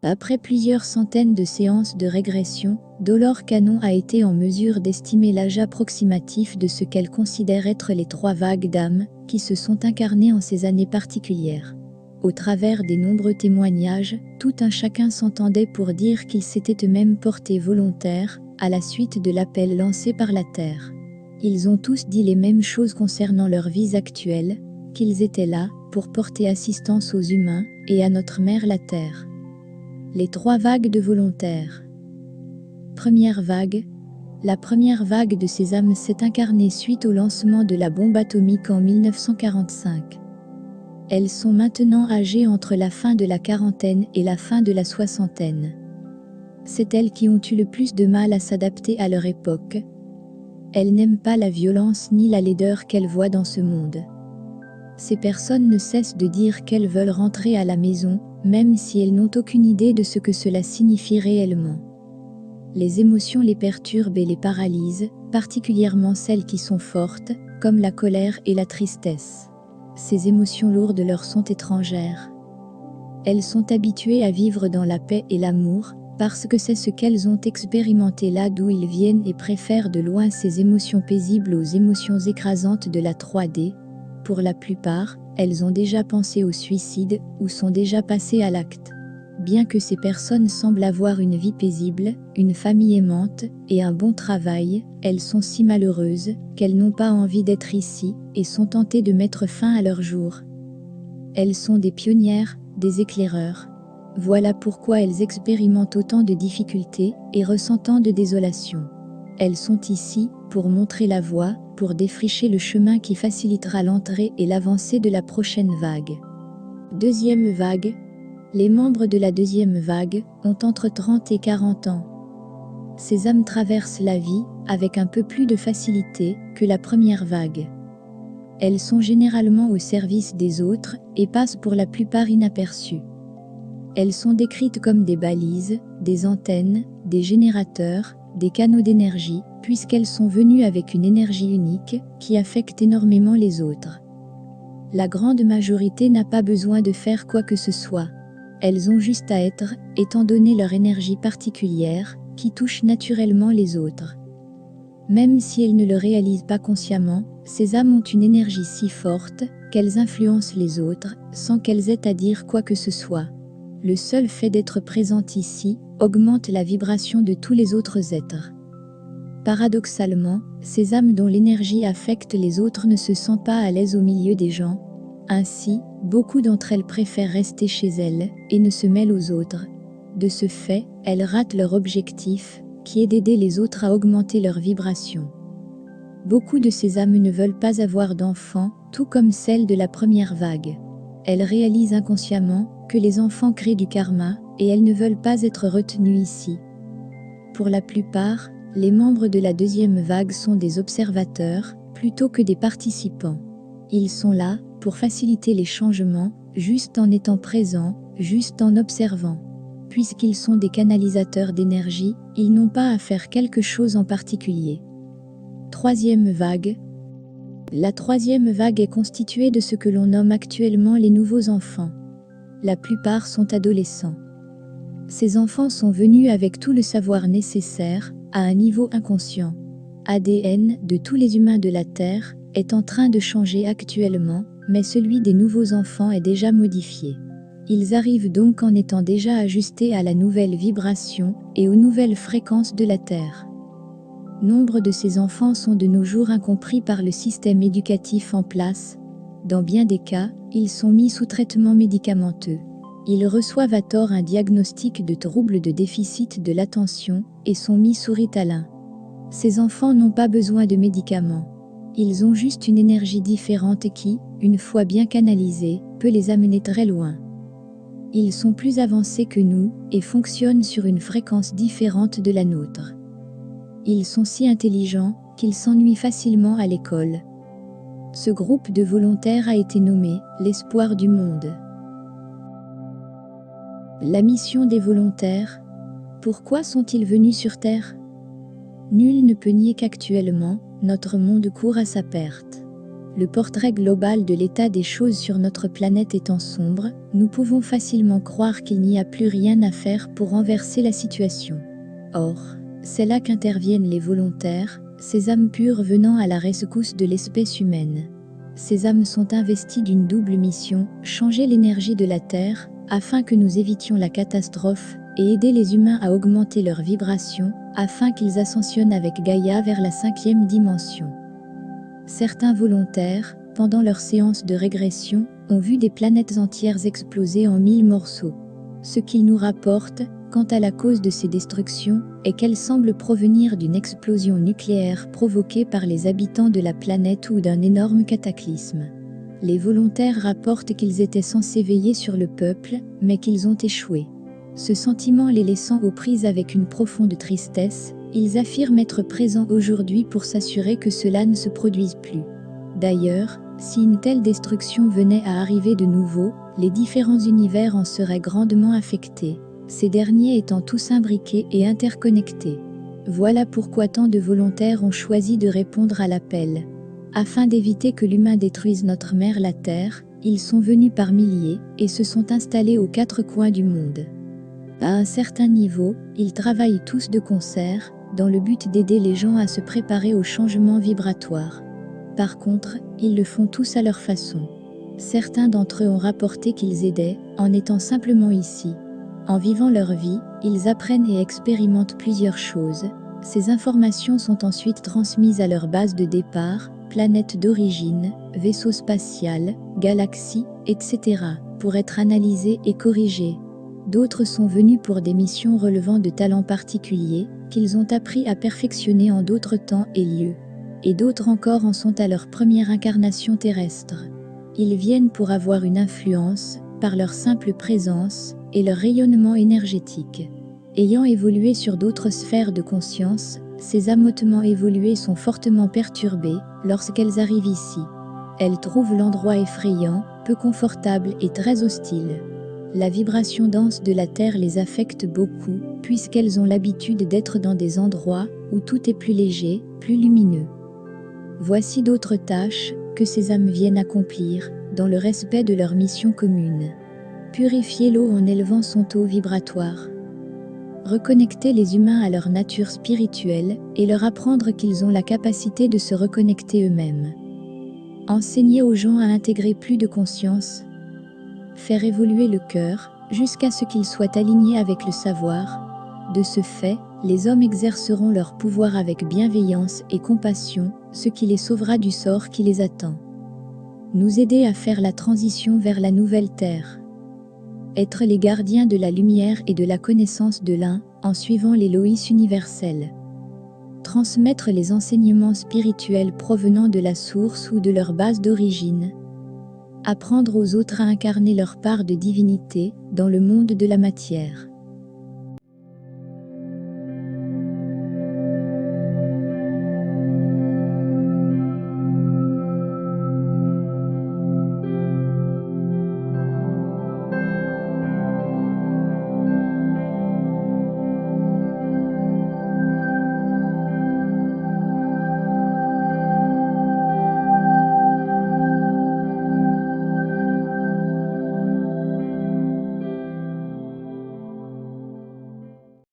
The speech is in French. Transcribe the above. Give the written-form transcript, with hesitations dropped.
Après plusieurs centaines de séances de régression, Dolores Cannon a été en mesure d'estimer l'âge approximatif de ce qu'elle considère être les 3 vagues d'âmes qui se sont incarnées en ces années particulières. Au travers des nombreux témoignages, tout un chacun s'entendait pour dire qu'ils s'étaient eux-mêmes portés volontaires à la suite de l'appel lancé par la Terre. Ils ont tous dit les mêmes choses concernant leur vie actuelle, qu'ils étaient là pour porter assistance aux humains et à notre mère la Terre. Les 3 vagues de volontaires. Première vague. La première vague de ces âmes s'est incarnée suite au lancement de la bombe atomique en 1945. Elles sont maintenant âgées entre la fin de la quarantaine et la fin de la soixantaine. C'est elles qui ont eu le plus de mal à s'adapter à leur époque. Elles n'aiment pas la violence ni la laideur qu'elles voient dans ce monde. Ces personnes ne cessent de dire qu'elles veulent rentrer à la maison, même si elles n'ont aucune idée de ce que cela signifie réellement. Les émotions les perturbent et les paralysent, particulièrement celles qui sont fortes, comme la colère et la tristesse. Ces émotions lourdes leur sont étrangères. Elles sont habituées à vivre dans la paix et l'amour, parce que c'est ce qu'elles ont expérimenté là d'où ils viennent et préfèrent de loin ces émotions paisibles aux émotions écrasantes de la 3D. Pour la plupart, elles ont déjà pensé au suicide ou sont déjà passées à l'acte. Bien que ces personnes semblent avoir une vie paisible, une famille aimante et un bon travail, elles sont si malheureuses qu'elles n'ont pas envie d'être ici et sont tentées de mettre fin à leur jour. Elles sont des pionnières, des éclaireurs. Voilà pourquoi elles expérimentent autant de difficultés et ressentent tant de désolation. Elles sont ici pour montrer la voie, pour défricher le chemin qui facilitera l'entrée et l'avancée de la prochaine vague. Deuxième vague. Les membres de la deuxième vague ont entre 30 et 40 ans. Ces âmes traversent la vie avec un peu plus de facilité que la première vague. Elles sont généralement au service des autres et passent pour la plupart inaperçues. Elles sont décrites comme des balises, des antennes, des générateurs, des canaux d'énergie, puisqu'elles sont venues avec une énergie unique qui affecte énormément les autres. La grande majorité n'a pas besoin de faire quoi que ce soit. Elles ont juste à être, étant donné leur énergie particulière, qui touche naturellement les autres. Même si elles ne le réalisent pas consciemment, ces âmes ont une énergie si forte qu'elles influencent les autres sans qu'elles aient à dire quoi que ce soit. Le seul fait d'être présente ici augmente la vibration de tous les autres êtres. Paradoxalement, ces âmes dont l'énergie affecte les autres ne se sentent pas à l'aise au milieu des gens. Ainsi, beaucoup d'entre elles préfèrent rester chez elles et ne se mêlent aux autres. De ce fait, elles ratent leur objectif, qui est d'aider les autres à augmenter leur vibration. Beaucoup de ces âmes ne veulent pas avoir d'enfants, tout comme celles de la première vague. Elles réalisent inconsciemment que les enfants créent du karma et elles ne veulent pas être retenues ici. Pour la plupart, les membres de la deuxième vague sont des observateurs plutôt que des participants. Ils sont là pour faciliter les changements, juste en étant présents, juste en observant. Puisqu'ils sont des canalisateurs d'énergie, ils n'ont pas à faire quelque chose en particulier. Troisième vague. La troisième vague est constituée de ce que l'on nomme actuellement les nouveaux enfants. La plupart sont adolescents. Ces enfants sont venus avec tout le savoir nécessaire, à un niveau inconscient. ADN de tous les humains de la Terre est en train de changer actuellement, mais celui des nouveaux enfants est déjà modifié. Ils arrivent donc en étant déjà ajustés à la nouvelle vibration et aux nouvelles fréquences de la Terre. Nombre de ces enfants sont de nos jours incompris par le système éducatif en place. Dans bien des cas, ils sont mis sous traitement médicamenteux. Ils reçoivent à tort un diagnostic de trouble de déficit de l'attention et sont mis sous Ritalin. Ces enfants n'ont pas besoin de médicaments. Ils ont juste une énergie différente qui, une fois bien canalisée, peut les amener très loin. Ils sont plus avancés que nous et fonctionnent sur une fréquence différente de la nôtre. Ils sont si intelligents qu'ils s'ennuient facilement à l'école. Ce groupe de volontaires a été nommé « l'espoir du monde ». La mission des volontaires. Pourquoi sont-ils venus sur Terre ? Nul ne peut nier qu'actuellement, notre monde court à sa perte. Le portrait global de l'état des choses sur notre planète étant sombre, nous pouvons facilement croire qu'il n'y a plus rien à faire pour renverser la situation. Or, c'est là qu'interviennent les volontaires, ces âmes pures venant à la rescousse de l'espèce humaine. Ces âmes sont investies d'une double mission, changer l'énergie de la Terre, afin que nous évitions la catastrophe, et aider les humains à augmenter leur vibration, afin qu'ils ascensionnent avec Gaïa vers la 5e dimension. Certains volontaires, pendant leur séance de régression, ont vu des planètes entières exploser en 1000 morceaux. Ce qu'ils nous rapportent, quant à la cause de ces destructions, est qu'elles semblent provenir d'une explosion nucléaire provoquée par les habitants de la planète ou d'un énorme cataclysme. Les volontaires rapportent qu'ils étaient censés veiller sur le peuple, mais qu'ils ont échoué. Ce sentiment les laissant aux prises avec une profonde tristesse, ils affirment être présents aujourd'hui pour s'assurer que cela ne se produise plus. D'ailleurs, si une telle destruction venait à arriver de nouveau, les différents univers en seraient grandement affectés, ces derniers étant tous imbriqués et interconnectés. Voilà pourquoi tant de volontaires ont choisi de répondre à l'appel. Afin d'éviter que l'humain détruise notre mère la Terre, ils sont venus par milliers et se sont installés aux 4 coins du monde. À un certain niveau, ils travaillent tous de concert, dans le but d'aider les gens à se préparer au changement vibratoire. Par contre, ils le font tous à leur façon. Certains d'entre eux ont rapporté qu'ils aidaient, en étant simplement ici. En vivant leur vie, ils apprennent et expérimentent plusieurs choses. Ces informations sont ensuite transmises à leur base de départ, planète d'origine, vaisseau spatial, galaxie, etc., pour être analysées et corrigées. D'autres sont venus pour des missions relevant de talents particuliers, qu'ils ont appris à perfectionner en d'autres temps et lieux. Et d'autres encore en sont à leur première incarnation terrestre. Ils viennent pour avoir une influence, par leur simple présence, et leur rayonnement énergétique. Ayant évolué sur d'autres sphères de conscience, ces amotements évolués sont fortement perturbés lorsqu'elles arrivent ici. Elles trouvent l'endroit effrayant, peu confortable et très hostile. La vibration dense de la Terre les affecte beaucoup, puisqu'elles ont l'habitude d'être dans des endroits où tout est plus léger, plus lumineux. Voici d'autres tâches que ces âmes viennent accomplir, dans le respect de leur mission commune. Purifier l'eau en élevant son taux vibratoire. Reconnecter les humains à leur nature spirituelle et leur apprendre qu'ils ont la capacité de se reconnecter eux-mêmes. Enseigner aux gens à intégrer plus de conscience. Faire évoluer le cœur, jusqu'à ce qu'il soit aligné avec le savoir. De ce fait, les hommes exerceront leur pouvoir avec bienveillance et compassion, ce qui les sauvera du sort qui les attend. Nous aider à faire la transition vers la nouvelle terre. Être les gardiens de la lumière et de la connaissance de l'un, en suivant les lois universelles. Transmettre les enseignements spirituels provenant de la source ou de leur base d'origine. Apprendre aux autres à incarner leur part de divinité dans le monde de la matière.